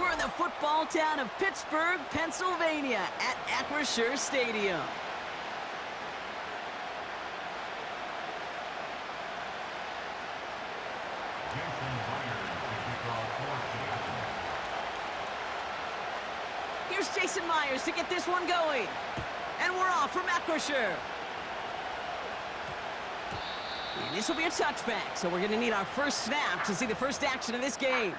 We're in the football town of Pittsburgh, Pennsylvania at Acrisure Stadium. Here's Jason Myers to get this one going. And we're off from Acrisure. And this will be a touchback, so we're going to need our first snap to see the first action of this game.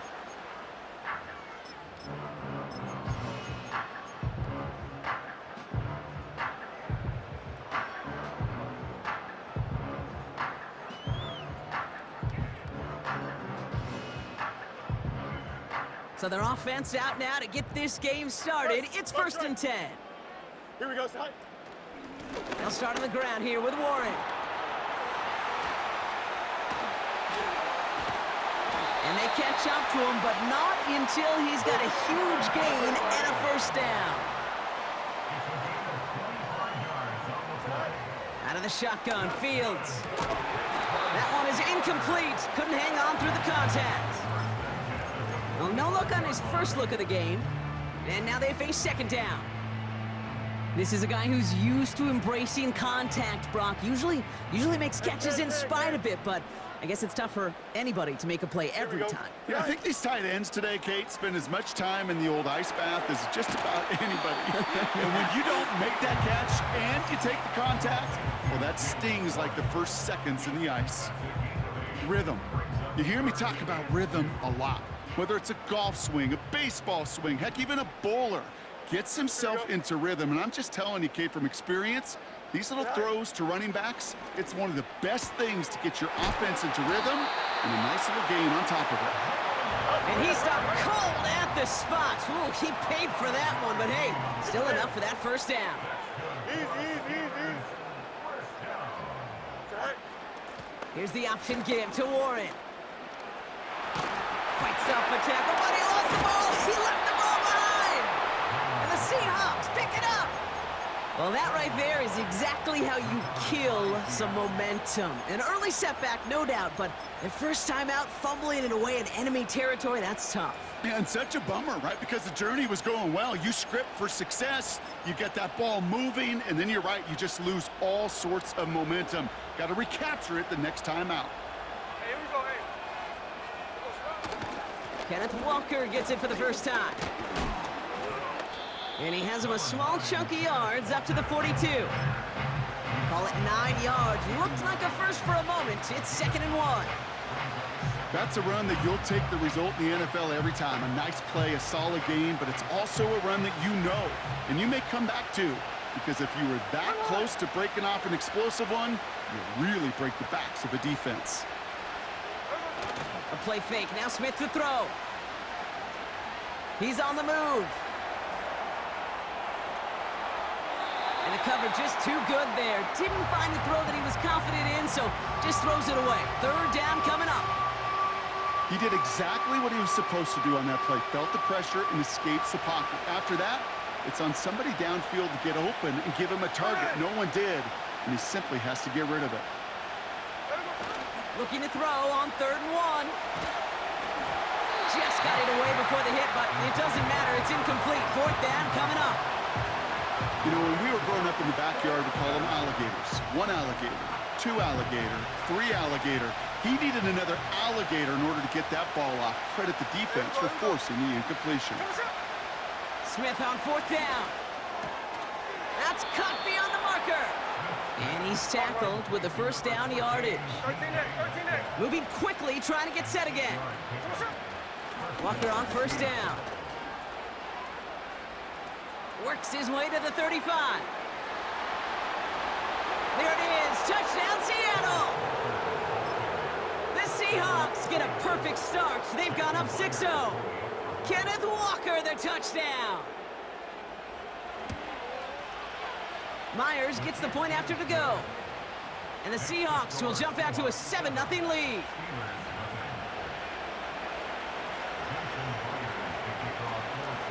So their offense out now to get this game started. It's 1st and 10. Here we go, Ty. They'll start on the ground here with Warren. And they catch up to him, but not until he's got a huge gain and a first down. Out of the shotgun, Fields. That one is incomplete. Couldn't hang on through the contact. Well, no look on his first look of the game. And now they face 2nd down. This is a guy who's used to embracing contact, Brock. Usually makes catches in spite of it, but I guess it's tough for anybody to make a play every time. Yeah, I think these tight ends today, Kate, spend as much time in the old ice bath as just about anybody. And when you don't make that catch and you take the contact, well, that stings like the first seconds in the ice. Rhythm. You hear me talk about rhythm a lot. Whether it's a golf swing, a baseball swing, heck, even a bowler gets himself into rhythm. And I'm just telling you, Kate, from experience, these little throws to running backs, it's one of the best things to get your offense into rhythm and a nice little gain on top of it. And he stopped cold at the spot. Ooh, he paid for that one, but hey, still enough for that first down. Easy. Here's the option give to Warren. Fights off a tackle, but he lost the ball. He left the ball behind. And the Seahawks pick it up. Well, that right there is exactly how you kill some momentum. An early setback, no doubt, but the first time out, fumbling it away in enemy territory, that's tough. Yeah, and such a bummer, right? Because the journey was going well. You script for success, you get that ball moving, and then you're right, you just lose all sorts of momentum. Got to recapture it the next time out. Hey, here we go, hey. Kenneth Walker gets it for the first time. And he has him a small chunk of yards up to the 42. Call it 9 yards. Looked like a first for a moment. It's 2nd and 1. That's a run that you'll take the result in the NFL every time. A nice play, a solid game, but it's also a run that you know, and you may come back to, because if you were that close to breaking off an explosive one, you really break the backs of a defense. A play fake. Now Smith to throw. He's on the move. And the cover just too good there. Didn't find the throw that he was confident in, so just throws it away. 3rd down coming up. He did exactly what he was supposed to do on that play. Felt the pressure and escapes the pocket. After that, it's on somebody downfield to get open and give him a target. No one did, and he simply has to get rid of it. Looking to throw on 3rd and 1. Just got it away before the hit, but it doesn't matter. It's incomplete. 4th down coming up. You know, when we were growing up in the backyard, we call them alligators. 1 alligator, 2 alligator, 3 alligator. He needed another alligator in order to get that ball off. Credit the defense for forcing the incompletion. Smith on 4th down. That's caught beyond the marker. And he's tackled with the first down yardage. 13 next. Moving quickly, trying to get set again. Walker on 1st down. Works his way to the 35. There it is. Touchdown, Seattle. The Seahawks get a perfect start. They've gone up 6-0. Kenneth Walker, the touchdown. Myers gets the point after to go. And the Seahawks will jump out to a 7-0 lead.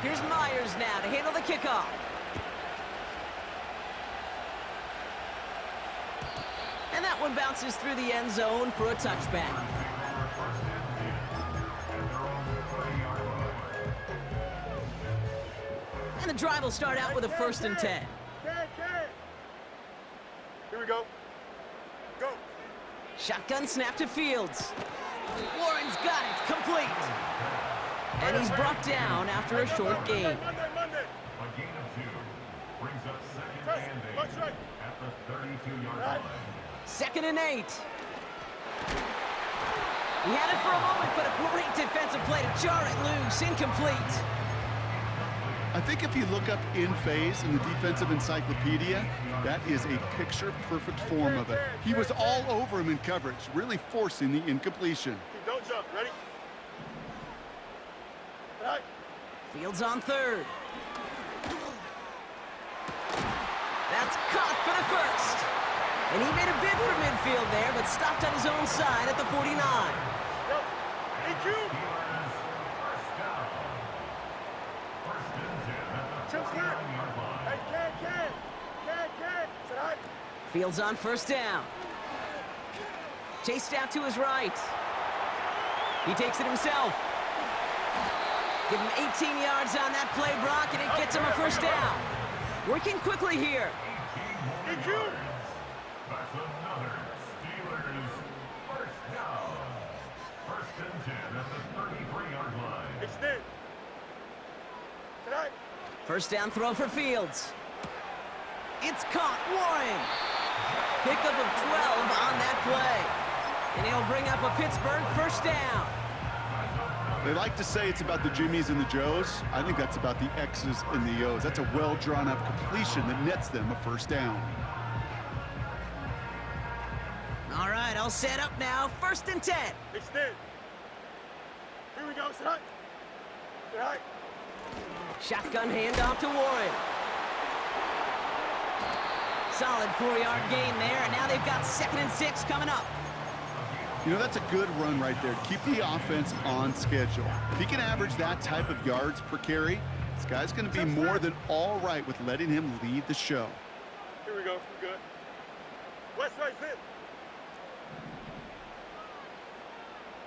Here's Myers now to handle the kickoff. And that one bounces through the end zone for a touchback. And the drive will start out with a 1st and 10. Here we go. Go. Shotgun snap to Fields. Warren's got it, complete. And he's brought down after a short gain. Monday. A gain of 2 brings up second and 8 at the 32-yard line. 2nd and 8. He had it for a moment, but a great defensive play to jar it loose. Incomplete. I think if you look up in phase in the defensive encyclopedia, that is a picture-perfect form of it. He was all over him in coverage, really forcing the incompletion. Don't jump. Ready? Right. Fields on 3rd. That's caught for the 1st. And he made a bid for midfield there, but stopped on his own side at the 49. Go. Thank you. Chip clear. Hey, can. Sit high. Fields on 1st down. Chased out to his right. He takes it himself. Give him 18 yards on that play, Brock, and it gets him a 1st down. Working quickly here. Thank you. That's another Steelers 1st down. 1st and 10 at the 33-yard line. Extend. Sit high. 1st down throw for Fields. It's caught. Warren. Pickup of 12 on that play. And he'll bring up a Pittsburgh 1st down. They like to say it's about the Jimmies and the Joes. I think that's about the X's and the O's. That's a well-drawn-up completion that nets them a 1st down. All right, I'll set up now. 1st and 10. Extend. Here we go. Sit high. Sit high. Shotgun handoff to Warren. Solid 4-yard gain there, and now they've got 2nd and 6 coming up. You know, that's a good run right there. Keep the offense on schedule. If he can average that type of yards per carry, this guy's going to be more than all right with letting him lead the show. Here we go. We're good. West right fit.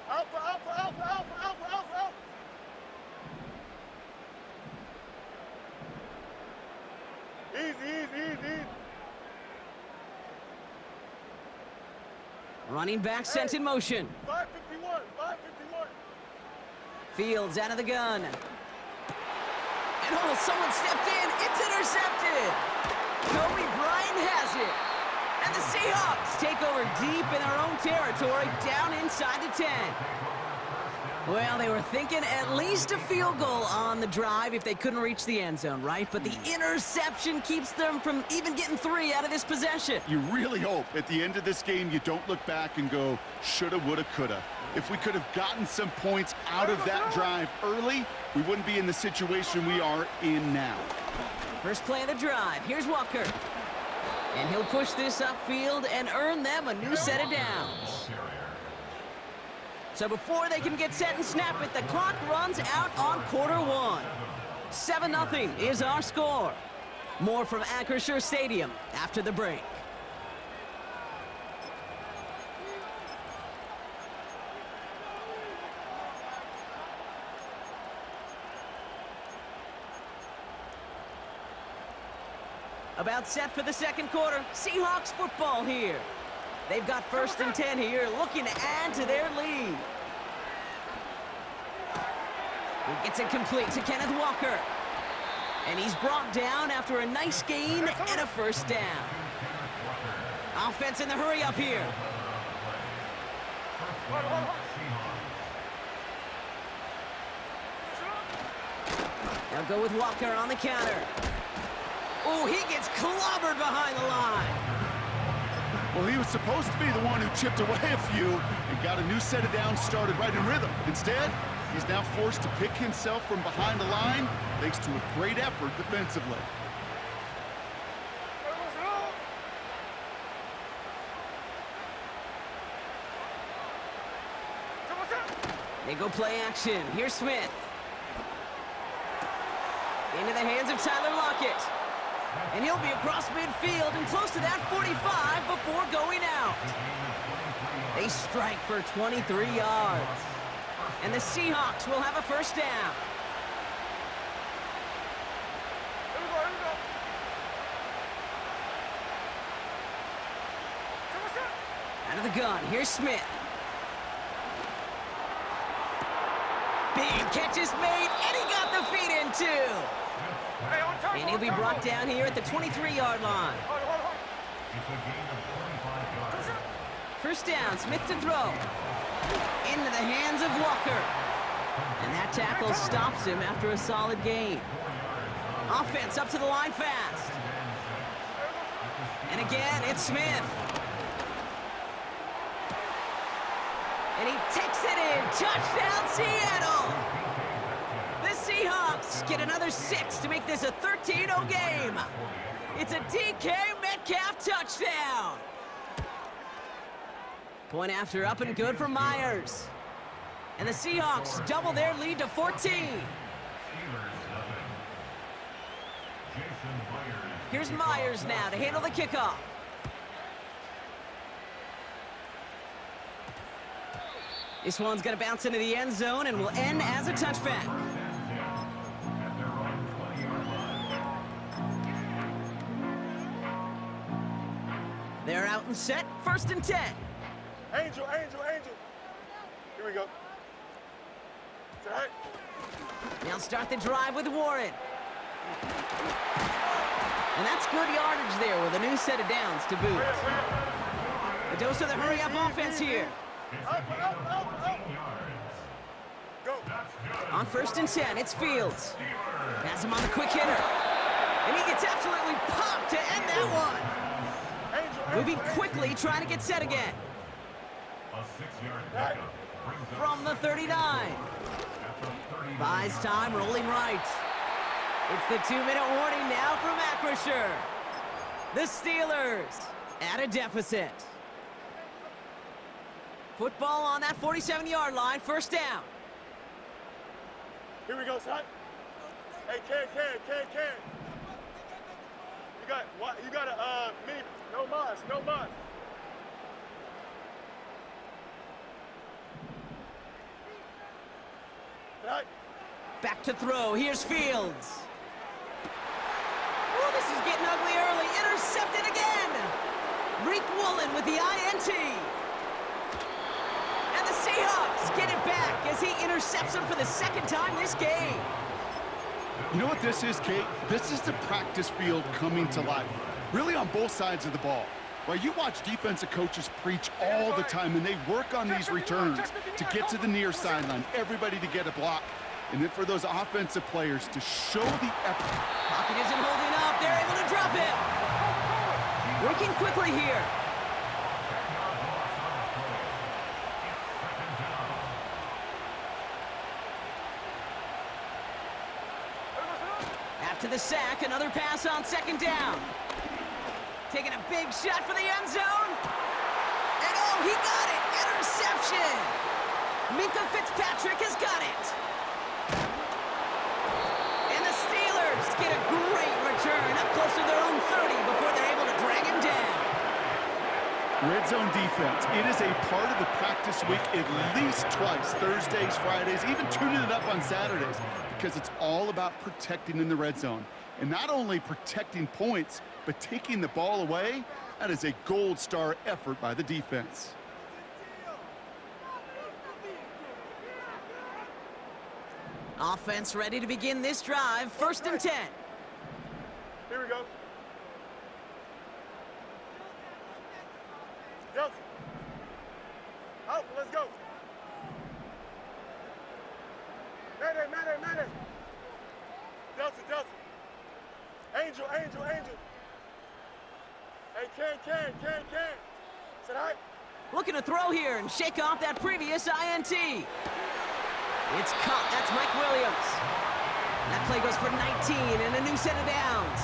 Alpha. Easy. Running back sent in motion. 551. Fields out of the gun. And oh, someone stepped in. It's intercepted. Kobe Bryant has it. And the Seahawks take over deep in their own territory, down inside the 10. Well, they were thinking at least a field goal on the drive if they couldn't reach the end zone, right? But the interception keeps them from even getting 3 out of this possession. You really hope at the end of this game you don't look back and go, shoulda, woulda, coulda. If we could have gotten some points out of that drive early, we wouldn't be in the situation we are in now. First play of the drive. Here's Walker. And he'll push this upfield and earn them a new set of downs. So before they can get set and snap it, the clock runs out on Q1. 7-0 is our score. More from Acrisure Stadium after the break. About set for the 2nd quarter. Seahawks football here. They've got 1st and 10 here, looking to add to their lead. He gets it complete to Kenneth Walker. And he's brought down after a nice gain and a 1st down. Offense in the hurry up here. They'll go with Walker on the counter. Oh, he gets clobbered behind the line. Well, he was supposed to be the one who chipped away a few and got a new set of downs started right in rhythm. Instead, he's now forced to pick himself from behind the line thanks to a great effort defensively. They go play action. Here's Smith. Into the hands of Tyler Lockett. And he'll be across midfield and close to that 45 before going out. They strike for 23 yards. And the Seahawks will have a 1st down. gun. Here's Smith. Big catch is made, and he got the feet in too. And he'll be brought down here at the 23-yard line. It's a gain of 25 yards. First down, Smith to throw. Into the hands of Walker. And that tackle stops him after a solid gain. Offense up to the line fast. And again, it's Smith. And he takes it in. Touchdown, Seattle! The Seahawks get another 6 to make this a 13-0 game. It's a DK Metcalf touchdown. Point after up and good for Myers. And the Seahawks double their lead to 14. Here's Myers now to handle the kickoff. This one's going to bounce into the end zone and will end as a touchback. They're out and set, 1st and 10. Angel, Angel, Angel. Here we go. It's all right. They'll start the drive with Warren. And that's good yardage there with a new set of downs to boot. A dose of the hurry-up offense here. Up. Go. On 1st and 10, it's Fields. Pass him on the quick hitter. And he gets absolutely popped to end that one. Angel, Moving quickly, trying to get set again. A 6-yard pickup brings up From the 39. at the 30. Buys time, rolling right. It's the 2-minute warning now from Acrisure. The Steelers at a deficit. Football on that 47-yard line, 1st down. Here we go, son. Hey, Ken. You got a mini. No mas. Right. Back to throw. Here's Fields. Oh, this is getting ugly early. Intercepted again. Reek Woolen with the INT. And the Seahawks get it back as he intercepts him for the 2nd time this game. You know what this is, Kate? This is the practice field coming to life. Really on both sides of the ball. Right, you watch defensive coaches preach all the time, and they work on these returns to get to the near sideline, everybody to get a block, and then for those offensive players to show the effort. Pocket isn't holding up. They're able to drop it. Working quickly here. After the sack, another pass on 2nd down. Taking a big shot for the end zone. And oh, he got it. Interception. Minka Fitzpatrick has got it. And the Steelers get a great return up close to their own 30 before they're able to drag him down. Red zone defense, it is a part of the practice week at least twice, Thursdays, Fridays, even tuning it up on Saturdays, because it's all about protecting in the red zone. And not only protecting points, but taking the ball away, that is a gold star effort by the defense. Offense ready to begin this drive, 1st and 10. Here we go. Delta. Out, let's go. Mayday. Delta. Angel. Hey, Ken. Said hi. Looking to throw here and shake off that previous INT. It's caught. That's Mike Williams. That play goes for 19 and a new set of downs.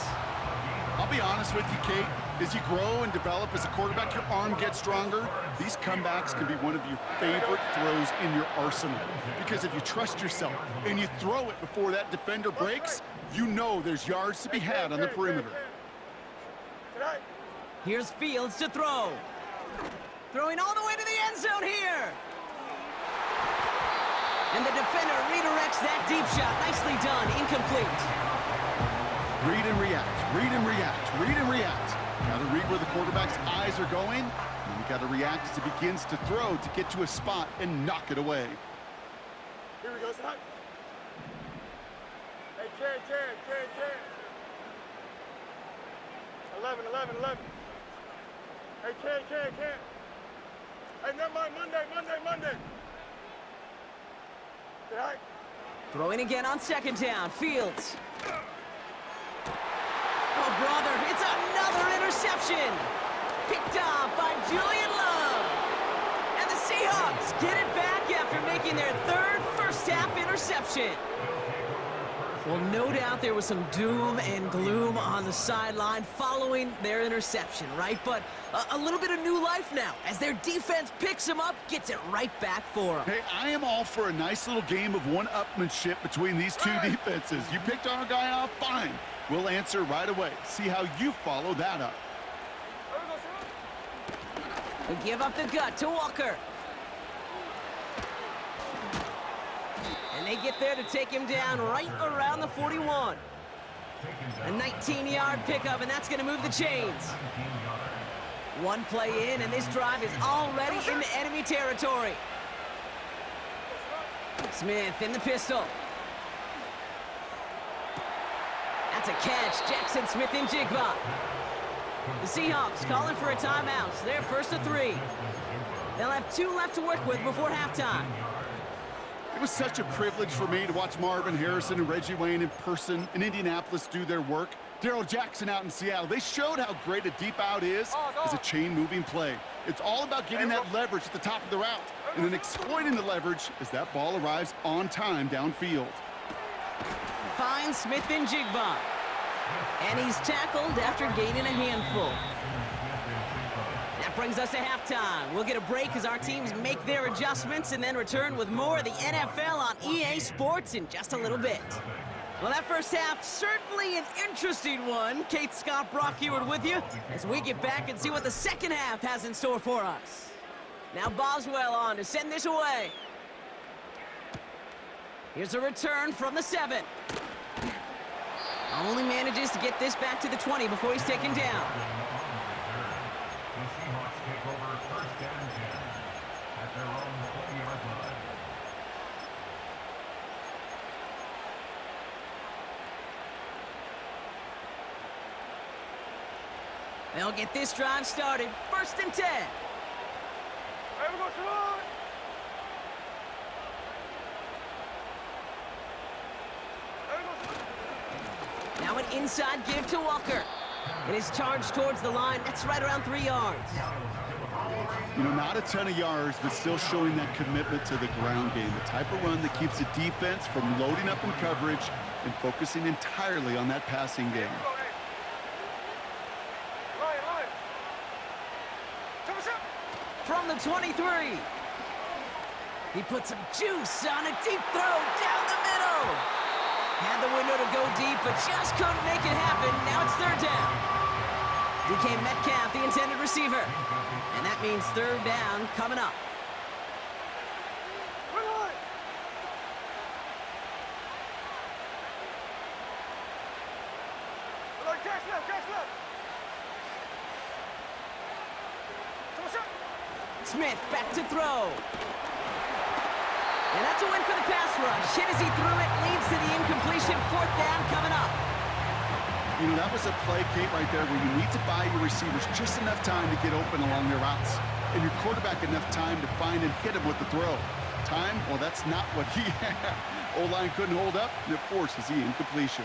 I'll be honest with you, Kate. As you grow and develop as a quarterback, your arm gets stronger. These comebacks can be one of your favorite throws in your arsenal. Because if you trust yourself and you throw it before that defender breaks, you know there's yards to be had on the perimeter. Here's Fields to throw. Throwing all the way to the end zone here. And the defender redirects that deep shot. Nicely done. Incomplete. Read and react. Got to read where the quarterback's eyes are going And you got to react as he begins to throw to get to a spot and knock it away. Here we go, son. Hey, Ken. 11. Hey, Ken. Hey, never mind, Monday. Say hi. Throwing again on second down. Fields. Oh, brother, it's another interception. Picked off by Julian Love. And the Seahawks get it back after making their third first-half interception. Well, no doubt there was some doom and gloom on the sideline following their interception, right? But a little bit of new life now as their defense picks them up, gets it right back for them. Hey, I am all for a nice little game of one-upmanship between these two defenses. You picked our guy off, fine. We'll answer right away. See how you follow that up. They give up the gut to Walker. And they get there to take him down right around the 41. A 19-yard pickup, and that's going to move the chains. One play in, and this drive is already into enemy territory. Smith in the pistol. That's a catch. Jackson Smith and Jigba. The Seahawks calling for a timeout. So they're first to 3. They'll have 2 left to work with before halftime. It was such a privilege for me to watch Marvin Harrison and Reggie Wayne in person in Indianapolis do their work. Darrell Jackson out in Seattle. They showed how great a deep out is as a chain-moving play. It's all about getting that leverage at the top of the route and then exploiting the leverage as that ball arrives on time downfield. Finds Smith and Jigba. And he's tackled after gaining a handful. That brings us to halftime. We'll get a break as our teams make their adjustments and then return with more of the NFL on EA Sports in just a little bit. Well, that first half, certainly an interesting one. Kate, Scott, Brock Ewart with you as we get back and see what the second half has in store for us. Now Boswell on to send this away. Here's a return from the 7. Only manages to get this back to the 20 before he's taken down. They'll get this drive started. First and 10. Hey, we go, Shalom. Now an inside give to Walker. It is charged towards the line. That's right around 3 yards. You know, not a ton of yards, but still showing that commitment to the ground game. The type of run that keeps the defense from loading up in coverage and focusing entirely on that passing game. From the 23. He puts some juice on a deep throw down the middle. Had the window to go deep, but just couldn't make it happen. Now it's third down. DK Metcalf, the intended receiver. And that means third down coming up. Smith back to throw. And that's a win for the pass rush. Hit as he threw it, leads to the incompletion. Fourth down coming up. You know, that was a play, Kate, right there where you need to buy your receivers just enough time to get open along their routes. And your quarterback enough time to find and hit him with the throw. Time, well, that's not what he had. O-line couldn't hold up, and it forces the incompletion.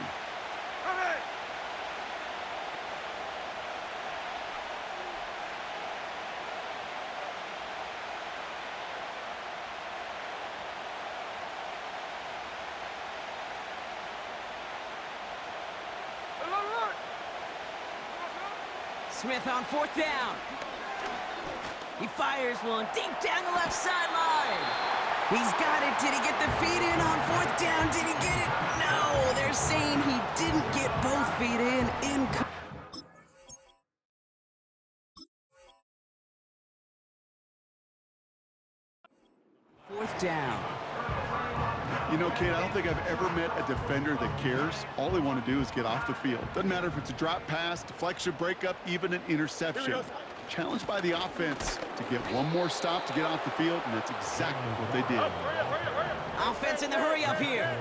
Smith on fourth down. He fires one deep down the left sideline. He's got it. Did he get the feet in on fourth down? Did he get it? No, they're saying he didn't get both feet in. Fourth down. You know, Kate, I don't think I've ever met a defender that cares. All they want to do is get off the field. Doesn't matter if it's a drop pass, deflection, breakup, even an interception. challenged by the offense to get one more stop to get off the field, and that's exactly what they did. Offense in the hurry up here.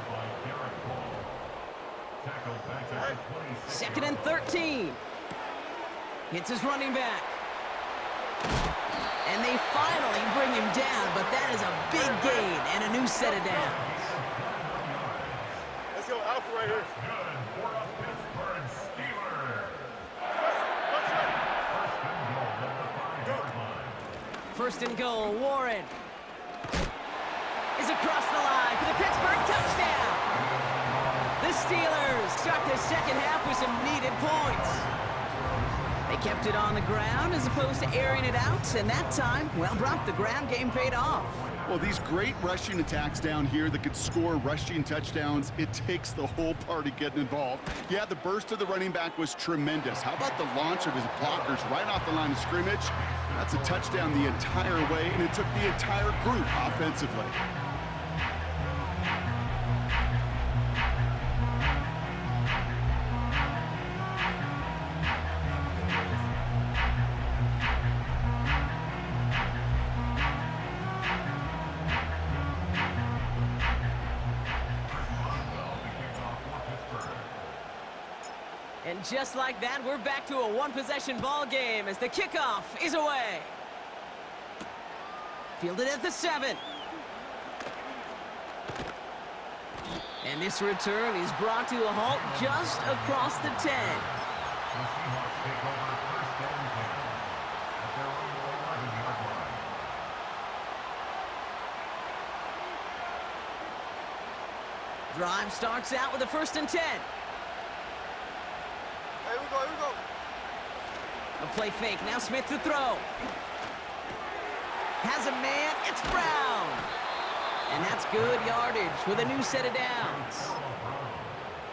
Second and 13. Hits his running back. And they finally bring him down, but that is a big gain and a new set of downs. Let's go Alpha right here. First and goal, Warren is across the line for the Pittsburgh touchdown. The Steelers start the second half with some needed points. They kept it on the ground as opposed to airing it out, and that time, well, Brock, the ground game paid off. Well, these great rushing attacks down here that could score rushing touchdowns, it takes the whole party getting involved. Yeah, the burst of the running back was tremendous. How about the launch of his blockers right off the line of scrimmage? That's a touchdown the entire way, and it took the entire group offensively. And just like that, we're back to a one-possession ball game as the kickoff is away. Fielded at the 7. And this return is brought to a halt just across the 10. Drive starts out with a 1st and 10. Here we go, here we go. A play fake, now Smith to throw. Has a man, it's Brown. And that's good yardage with a new set of downs.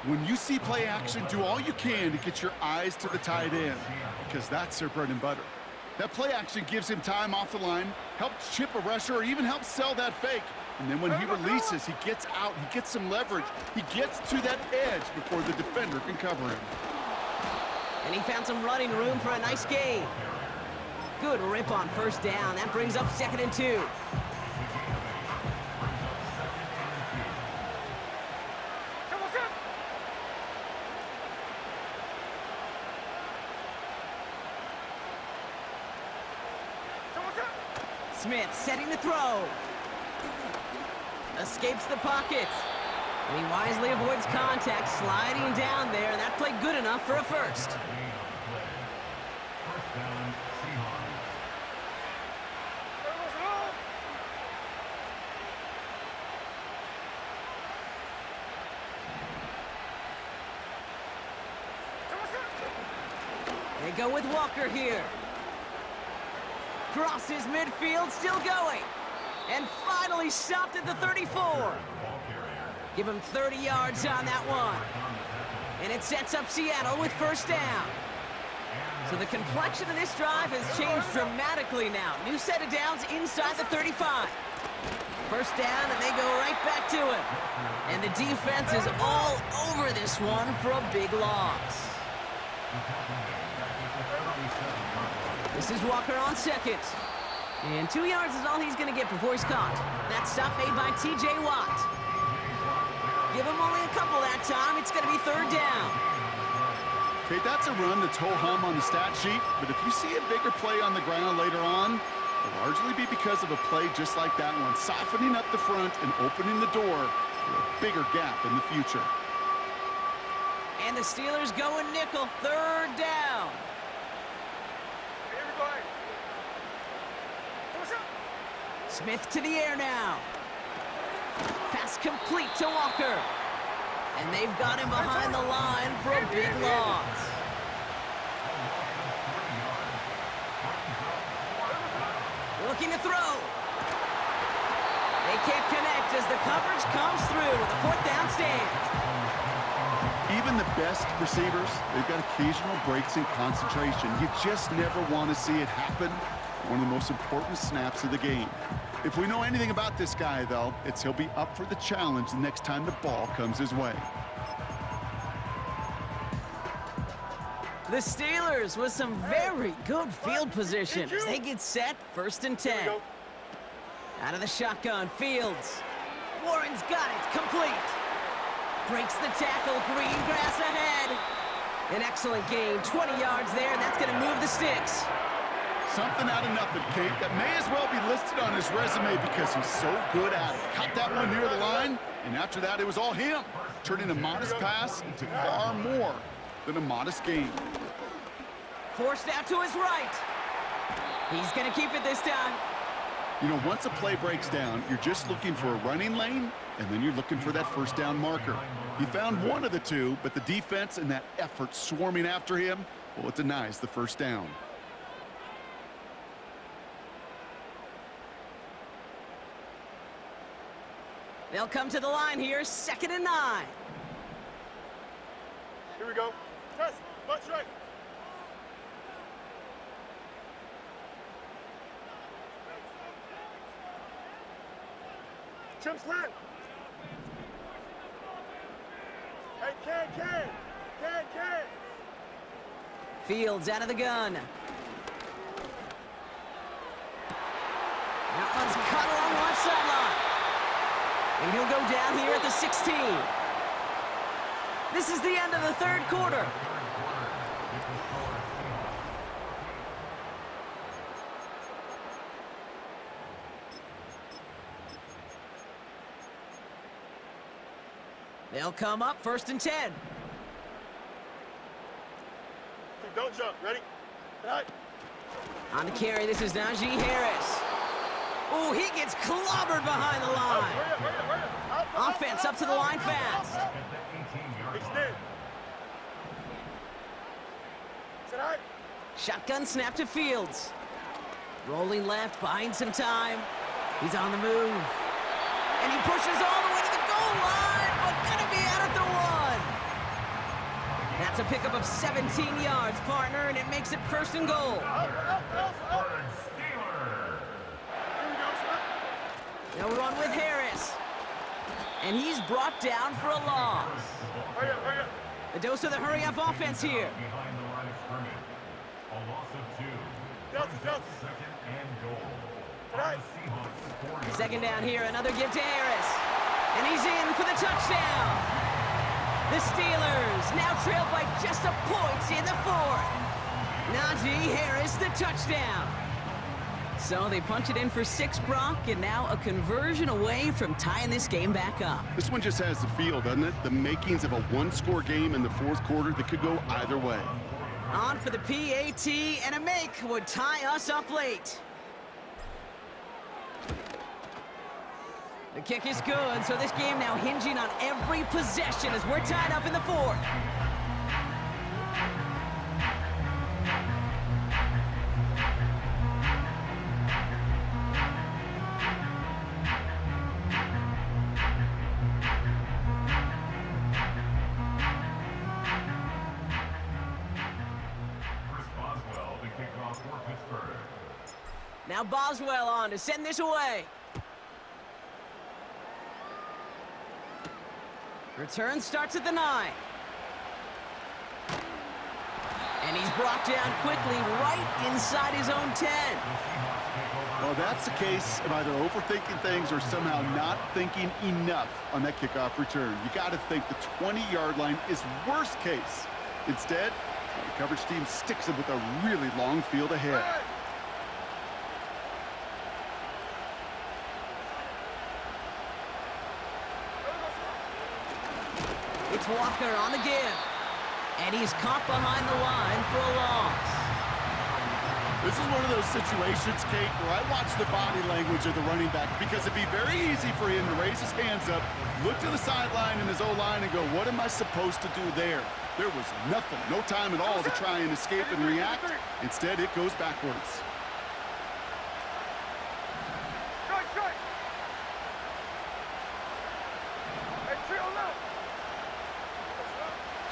When you see play action, do all you can to get your eyes to the tight end, because that's their bread and butter. That play action gives him time off the line, helps chip a rusher, or even helps sell that fake. And then when he releases, he gets out, he gets some leverage. He gets to that edge before the defender can cover him. And he found some running room for a nice gain. Good rip on 1st down. That brings up 2nd and 2. Smith setting the throw. Escapes the pocket. And he wisely avoids contact, sliding down there, and that played good enough for a 1st. They go with Walker here. Crosses midfield, still going. And finally stopped at the 34. Give him 30 yards on that one. And it sets up Seattle with 1st down. So the complexion of this drive has changed dramatically now. New set of downs inside the 35. 1st down, and they go right back to him. And the defense is all over this one for a big loss. This is Walker on 2nd. And 2 yards is all he's going to get before he's caught. That stop made by T.J. Watt. Give him only a couple that time. It's going to be 3rd down. Okay, that's a run that's ho-hum on the stat sheet, but if you see a bigger play on the ground later on, it'll largely be because of a play just like that one, softening up the front and opening the door for a bigger gap in the future. And the Steelers going nickel, 3rd down. Smith to the air now. Pass complete to Walker. And they've got him behind the line for a big loss. Looking to throw. They can't connect as the coverage comes through with a 4th down stand. Even the best receivers, they've got occasional breaks in concentration. You just never want to see it happen. One of the most important snaps of the game. If we know anything about this guy, though, it's he'll be up for the challenge the next time the ball comes his way. The Steelers with some very good field position as they get set, 1st and 10. Go. Out of the shotgun, Fields. Warren's got it, complete. Breaks the tackle, green grass ahead. An excellent gain, 20 yards there, and that's gonna move the sticks. Something out of nothing, Kate. That may as well be listed on his resume because he's so good at it. Caught that one near the line, and after that, it was all him, turning a modest pass into far more than a modest gain. Forced out to his right. He's gonna keep it this time. You know, once a play breaks down, you're just looking for a running lane, and then you're looking for that 1st down marker. He found one of the two, but the defense and that effort swarming after him, well, it denies the 1st down. They'll come to the line here, 2nd and 9. Here we go. Press. Butt right. Chip slant. Hey, can. Fields out of the gun. That one's cut along the left sideline. And he'll go down here at the 16. This is the end of the 3rd quarter. They'll come up, 1st and 10. Don't jump. Ready? Right. On the carry, this is Najee Harris. Ooh, he gets clobbered behind the line. Hurry up. Offense up to the line fast. Extend. Sit high. Shotgun snap to Fields. Rolling left, buying some time. He's on the move. And he pushes all the way to the goal line, but gonna be out at the 1. That's a pickup of 17 yards, partner, and it makes it 1st and goal. They'll run with Harris. And he's brought down for a loss. Hurry up. A dose of the hurry-up offense here. Behind the line of scrimmage. A loss of 2. Delta. 2nd and goal. Right. Seahawks 2nd down here, another give to Harris. And he's in for the touchdown. The Steelers now trail by just a point in the 4th. Najee Harris, the touchdown. So they punch it in for 6, Brock, and now a conversion away from tying this game back up. This one just has the feel, doesn't it? The makings of a 1-score game in the 4th quarter that could go either way. On for the PAT, and a make would tie us up late. The kick is good, so this game now hinging on every possession as we're tied up in the 4th. Now Boswell on to send this away. Return starts at the 9. And he's brought down quickly right inside his own 10. Well, that's the case of either overthinking things or somehow not thinking enough on that kickoff return. You got to think the 20-yard line is worst case. Instead, the coverage team sticks him with a really long field ahead. It's Walker on the give. And he's caught behind the line for a loss. This is one of those situations, Kate, where I watch the body language of the running back because it'd be very easy for him to raise his hands up, look to the sideline and his O-line and go, what am I supposed to do there? There was nothing, no time at all to try and escape and react. Instead, it goes backwards.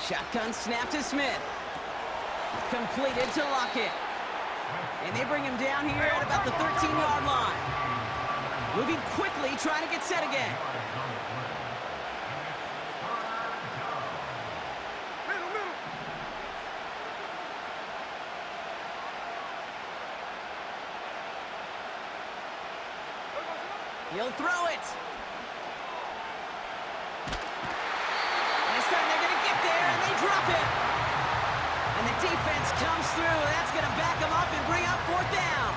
Shotgun snap to Smith. Completed to Lockett. And they bring him down here at about the 13-yard line. Moving quickly, trying to get set again. He'll throw it. This time they're going to get there, and they drop it. And the defense comes through. That's going to back them up and bring up fourth down.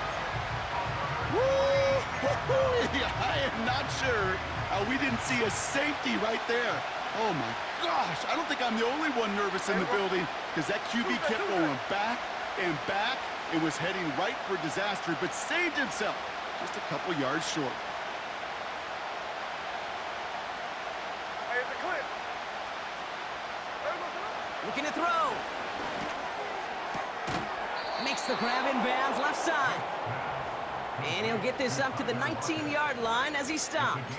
I am not sure we didn't see a safety right there. Oh, my gosh. I don't think I'm the only one nervous in the building because that QB kept going back and back and was heading right for disaster, but saved himself just a couple yards short. Hey, it's a clip. Looking to throw. Makes the grab in bounds left side. And he'll get this up to the 19-yard line as he stopped.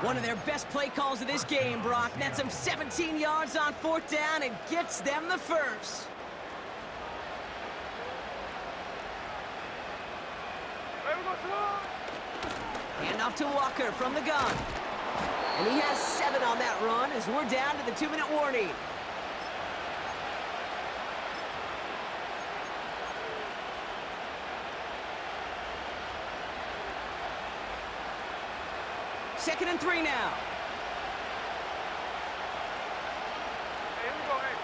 One of their best play calls of this game, Brock. Nets him 17 yards on fourth down and gets them the first. Hand off to Walker from the gun. And he has 7 on that run as we're down to the 2-minute warning. Second and 3 now. Hey, here we go, hey.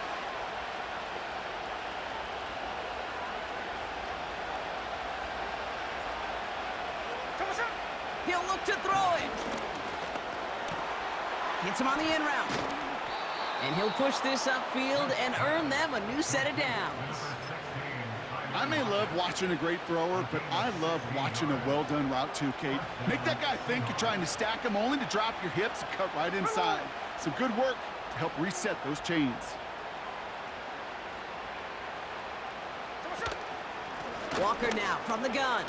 Come on, son. He'll look to throw it. Hits him on the in route. And he'll push this upfield and earn them a new set of downs. I may love watching a great thrower, but I love watching a well-done route too, Kate. Make that guy think you're trying to stack him only to drop your hips and cut right inside. Some good work to help reset those chains. Walker now from the gun.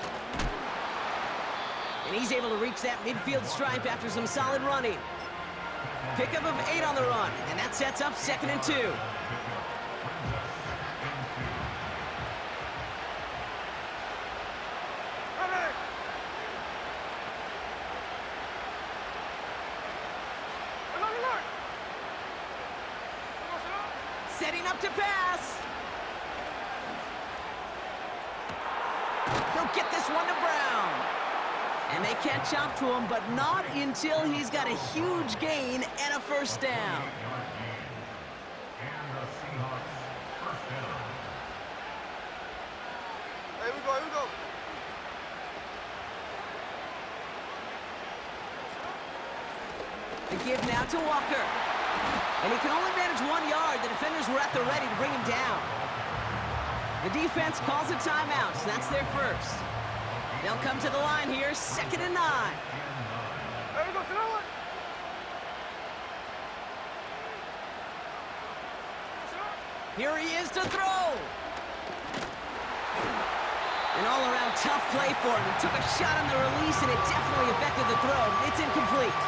And he's able to reach that midfield stripe after some solid running. Pickup of 8 on the run, and that sets up second and 2. Setting up to pass. He'll get this one to Brown. And they catch up to him, but not until he's got a huge gain and a first down. Here we go, here we go. The give now to Walker. And he can only manage 1 yard. The defenders were at the ready to bring him down. The defense calls a timeout, so that's their first. They'll come to the line here, second and 9. Here we go, throw it. Here he is to throw. An all-around tough play for him. He took a shot on the release, and it definitely affected the throw. It's incomplete.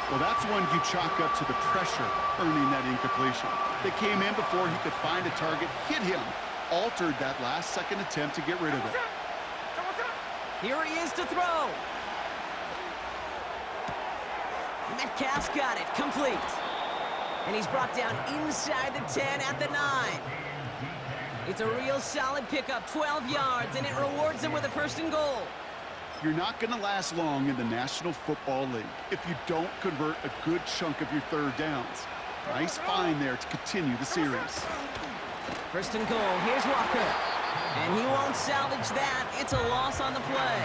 Well, that's one you chalk up to the pressure earning that incompletion. They came in before he could find a target, hit him, altered that last-second attempt to get rid of it. Here he is to throw. Metcalf's got it, complete. And he's brought down inside the 10 at the 9. It's a real solid pickup, 12 yards, and it rewards him with a first and goal. You're not going to last long in the National Football League if you don't convert a good chunk of your third downs. Nice find there to continue the series. First and goal, here's Walker. And he won't salvage that. It's a loss on the play.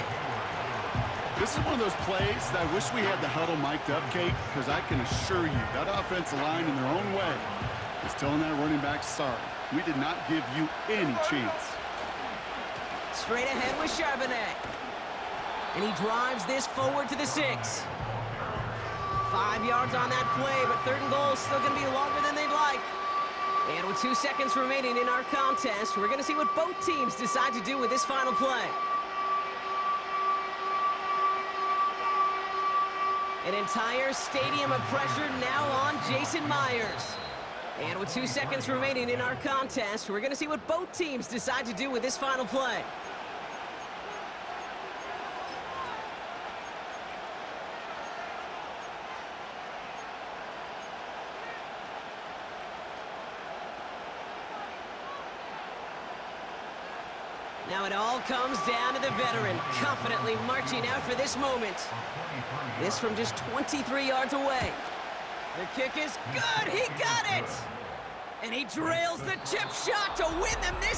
This is one of those plays that I wish we had the huddle mic'd up, Kate, because I can assure you that offensive line in their own way is telling that running back, sorry, we did not give you any chance. Straight ahead with Charbonnet. And he drives this forward to the 6. 5 yards on that play, but third and goal is still going to be longer than they'd like. And with 2 seconds remaining in our contest, we're going to see what both teams decide to do with this final play. An entire stadium of pressure now on Jason Myers. And with 2 seconds remaining in our contest, we're going to see what both teams decide to do with this final play. Now it all comes down to the veteran, confidently marching out for this moment. This from just 23 yards away. The kick is good, he got it! And he drills the chip shot to win them this